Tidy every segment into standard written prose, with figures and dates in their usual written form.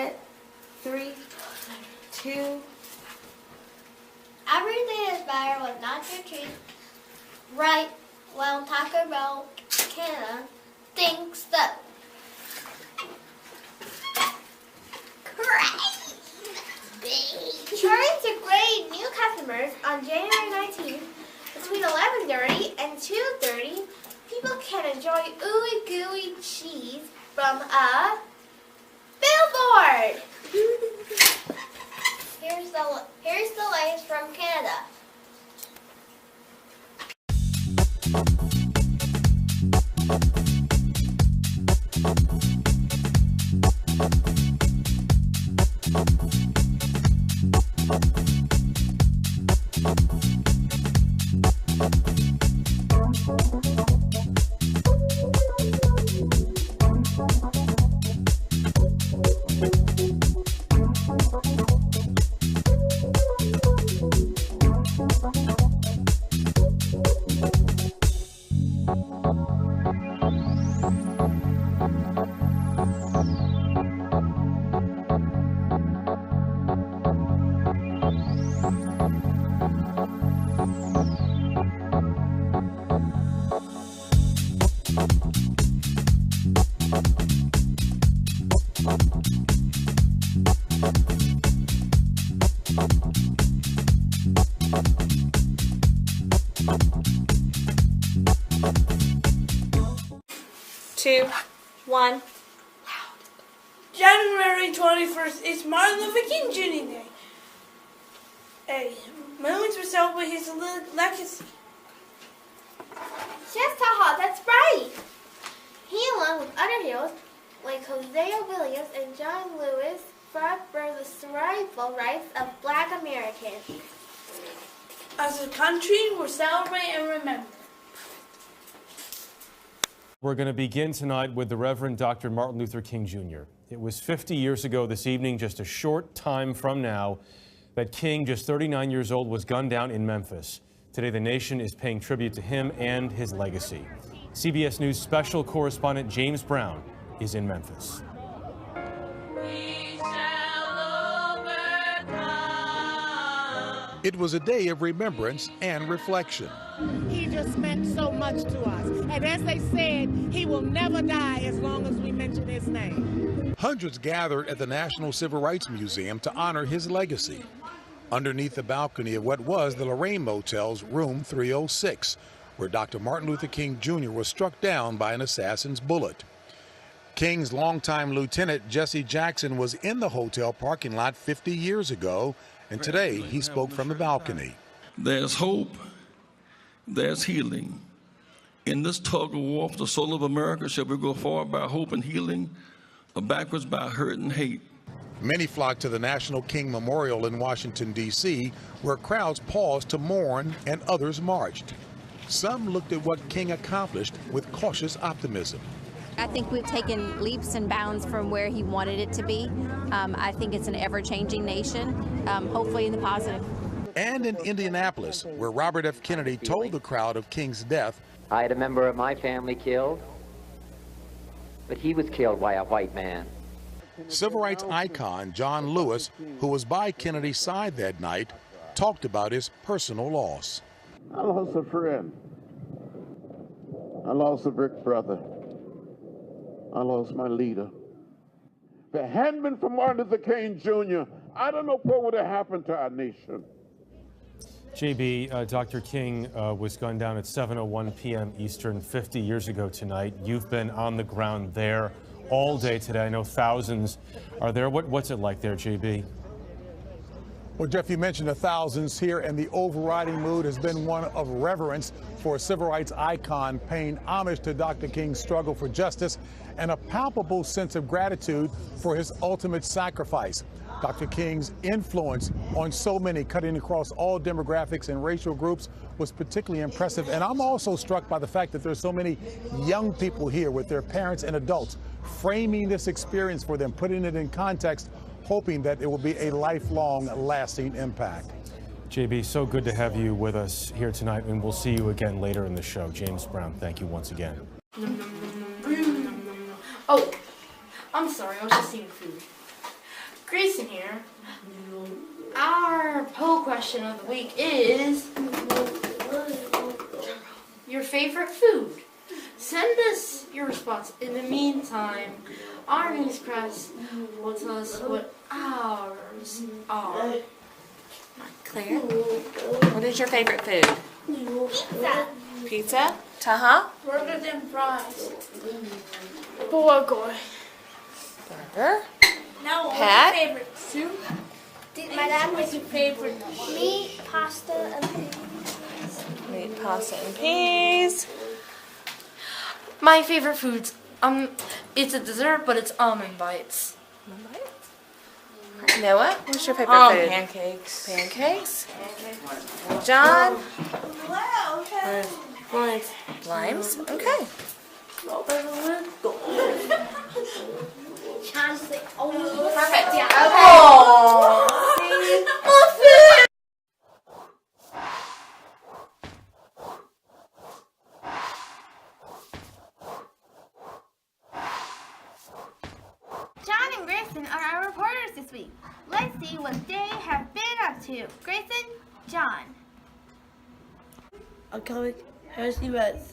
it. 3, 2. Everything is better with nacho cheese. Right, well, Taco Bell Canada thinks so. Trying to grade new customers on January 19th between 11:30 and 2:30. People can enjoy ooey gooey cheese from a billboard. Here's the latest from Canada. Two, 1. January 21st is Martin Luther King Jr. Day. Millions will celebrate his legacy. Just haha, that's right. He, along with other heroes like Hosea Williams and John Lewis, fought for the survival rights of Black Americans. As a country, we'll celebrate and remember. We're going to begin tonight with the Reverend Dr. Martin Luther King Jr. It was 50 years ago this evening, just a short time from now, that King, just 39 years old, was gunned down in Memphis. Today, the nation is paying tribute to him and his legacy. CBS News special correspondent James Brown is in Memphis. It was a day of remembrance and reflection. He just meant so much to us. And as they said, he will never die as long as we mention his name. Hundreds gathered at the National Civil Rights Museum to honor his legacy. Underneath the balcony of what was the Lorraine Motel's room 306, where Dr. Martin Luther King Jr. was struck down by an assassin's bullet. King's longtime lieutenant, Jesse Jackson, was in the hotel parking lot 50 years ago, and today he spoke from the balcony. There's hope, there's healing. In this tug of war for the soul of America, shall we go forward by hope and healing, or backwards by hurt and hate? Many flocked to the National King Memorial in Washington, D.C., where crowds paused to mourn and others marched. Some looked at what King accomplished with cautious optimism. I think we've taken leaps and bounds from where he wanted it to be. I think it's an ever-changing nation, hopefully in the positive. And in Indianapolis, where Robert F. Kennedy told the crowd of King's death, I had a member of my family killed, but he was killed by a white man. Civil rights icon John Lewis, who was by Kennedy's side that night, talked about his personal loss. I lost a friend. I lost a big brother. I lost my leader. If it hadn't been for Martin Luther King Jr., I don't know what would have happened to our nation. JB, Dr. King was gunned down at 7:01 p.m. Eastern 50 years ago tonight. You've been on the ground there all day today. I know thousands are there. What's it like there, JB? Well, Jeff, you mentioned the thousands here, and the overriding mood has been one of reverence for a civil rights icon, paying homage to Dr. King's struggle for justice and a palpable sense of gratitude for his ultimate sacrifice. Dr. King's influence on so many, cutting across all demographics and racial groups, was particularly impressive. And I'm also struck by the fact that there's so many young people here with their parents and adults framing this experience for them, putting it in context, hoping that it will be a lifelong, lasting impact. JB, so good to have you with us here tonight, and we'll see you again later in the show. James Brown, thank you once again. Oh, I'm sorry, I was just eating food. Jason here. Our poll question of the week is your favorite food. Send us your response. In the meantime, our newspress will tell us what ours are. Claire, what is your favorite food? Pizza. Pizza? Taha? Burgers and fries. Burger. Burger? No, Pat? what's your favorite soup? My dad What's your favorite meat, pasta, and peas. Meat, pasta, and peas. My favorite foods. It's a dessert, but it's almond bites. Noah, what's your favorite food? Pancakes. Pancakes? John? Limes. Limes? Okay. Perfect. Yeah. Oh, see? John and Grayson are our reporters this week. Let's see what they have been up to. Grayson, John. I'm coming. Here's the rest.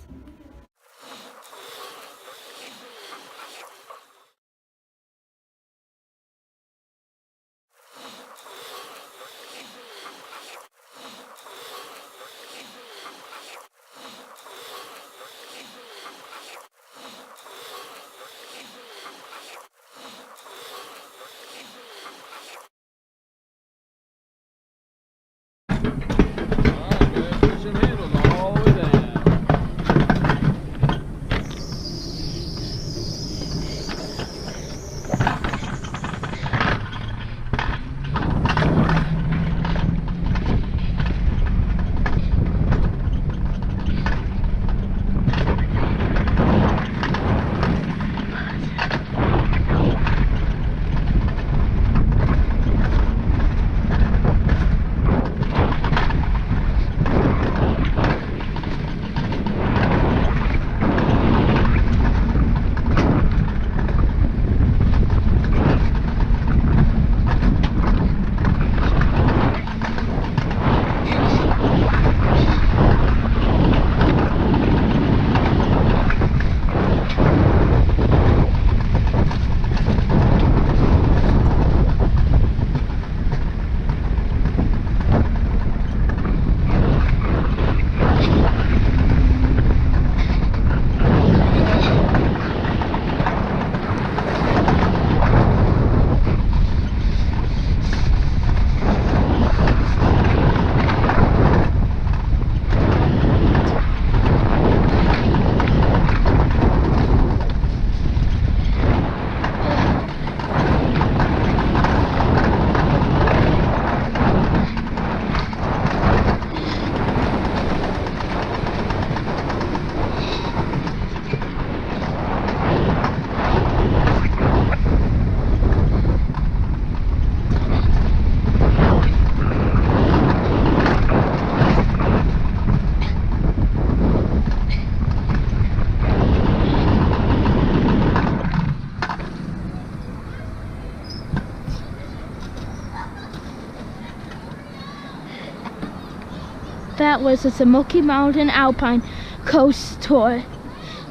That was the Smoky Mountain Alpine Coast Tour.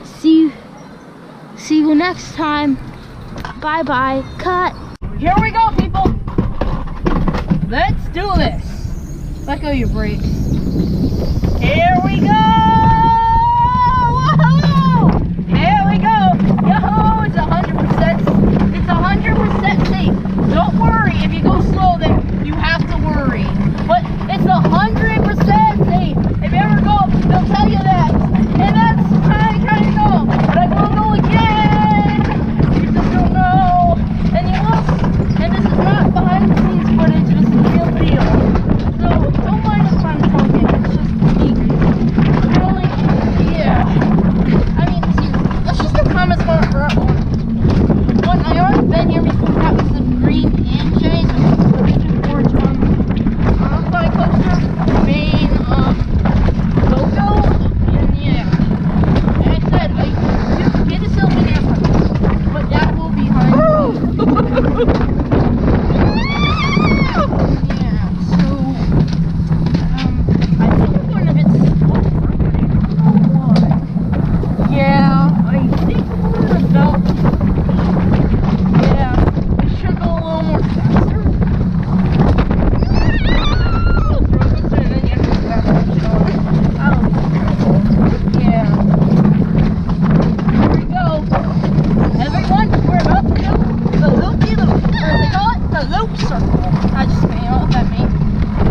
See you next time. Bye bye. Cut. Here we go, people. Let's do this. Let go your brakes. Here we go. Woohoo! Here we go. Yo-ho! It's 100%. It's 100% safe. Don't worry if you go slow. Then you have to worry. But it's 100% safe. If you ever go, they'll tell you that. And that's how I kind of know. But I will go again. You just don't know. And you will. And this is not behind the scenes footage. This is the real deal. So don't mind if I'm talking. It's just me. Really? Yeah. I mean, seriously. Let's just do comments on for one. I already been here before. That was the green handshake. circle. I just, you know what that means.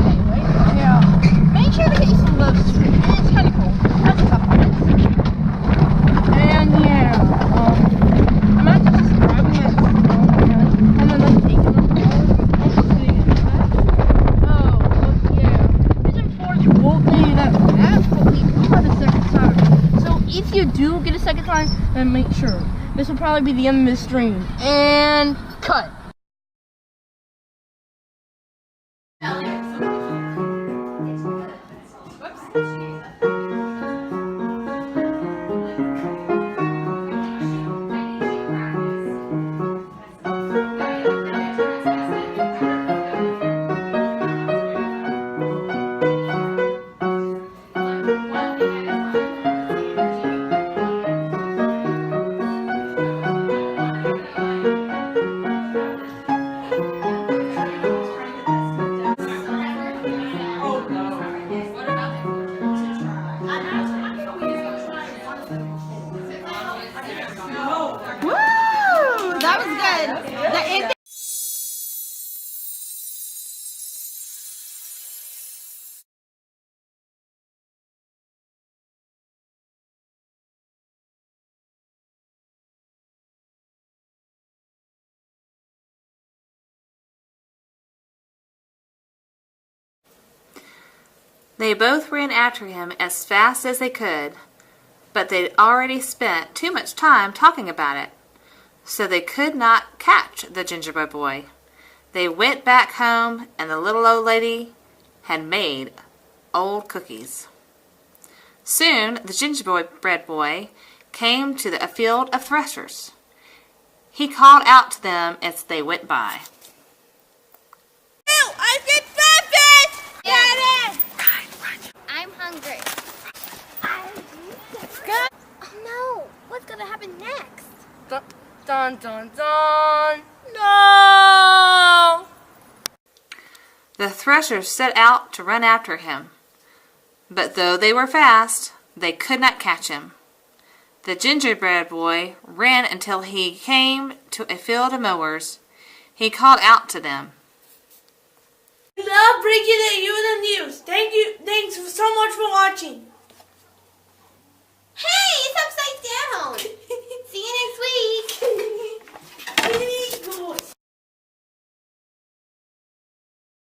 Anyway, yeah. Make sure to get you some gloves too. It's kind of cool. That's a couple minutes. And yeah, I'm actually just grabbing it. And then like taking them. Oh, yeah. Vision 4's won't be that's what we do at the second time. So if you do get a second time, then make sure. This will probably be the end of the stream. And cut. They both ran after him as fast as they could, but they'd already spent too much time talking about it, so they could not catch the gingerbread boy. They went back home, and the little old lady had made old cookies. Soon the gingerbread boy came to a field of threshers. He called out to them as they went by. I get breakfast! Daddy! I'm hungry. Oh no! What's gonna happen next? Dun, dun, dun, dun. No! The threshers set out to run after him, but though they were fast, they could not catch him. The gingerbread boy ran until he came to a field of mowers. He called out to them. We love bringing you the news. Thanks so much for watching. Hey, it's upside down. See you next week.